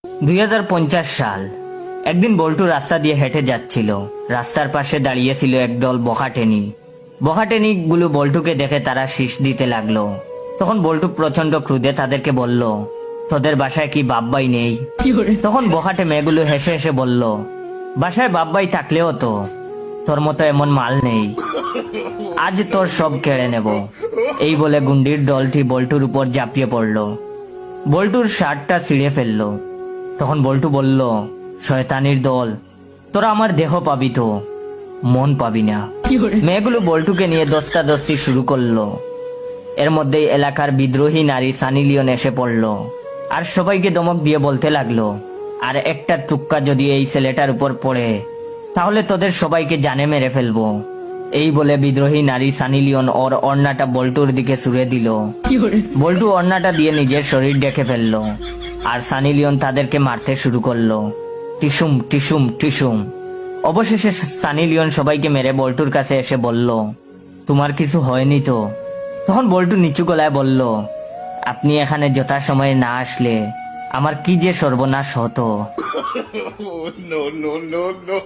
2050 সাল। একদিন বল্টু রাস্তা দিয়ে হেঁটে যাচ্ছিল। রাস্তার পাশে দাঁড়িয়েছিল একদল বখাটেনি। বখাটেনি গুলো বল্টুকে দেখে তারা শীষ দিতে লাগলো। তখন বল্টু প্রচন্ড ক্রোধে তাদেরকে বলল, তোদের বাসায় কি বাপ্পাই নেই? তখন বখাটে মেয়েগুলো হেসে হেসে বলল, বাসায় বাপ্পাই থাকলেও তো তোর মতো এমন মাল নেই, আজ তোর সব কেড়ে নেব। এই বলে গুন্ডির দলটি বল্টুর উপর ঝাঁপিয়ে পড়ল। বল্টুর শার্টটা ছিঁড়ে ফেললো। তখন বল্টু বলল, শয়তানির দল, তোরা আমার দেহ পাবি তো মন পাবি না। মেয়েগুলো বল্টুকে নিয়ে দস্তাদস্তি শুরু করলো। এর মধ্যেই এলাকার বিদ্রোহী নারী সানি লিওন এসে পড়লো আর সবাইকে ধমক দিয়ে বলতে লাগলো, আর একটা টুক্কা যদি এই ছেলেটার উপর পড়ে তাহলে তোদের সবাইকে জানে মেরে ফেলবো। এই বলে বিদ্রোহী নারী সানি লিওন ওর ওড়নাটা বল্টুর দিকে ছুঁড়ে দিল। বল্টু ওড়নাটা দিয়ে নিজের শরীর ঢেকে ফেললো আর সানি লিওন তাদেরকে মারতে শুরু করলো। টিসুম টিসুম টিসুম। অবশেষে সানি লিওন সবাইকে মেরে বল্টুর কাছে এসে বলল, তোমার কিছু হয়নি তো? তখন বল্টু নিচু গলায় বলল, আপনি এখানে যথা সময়ে না আসলে আমার কি যে সর্বনাশ হতো। No, no, no, no.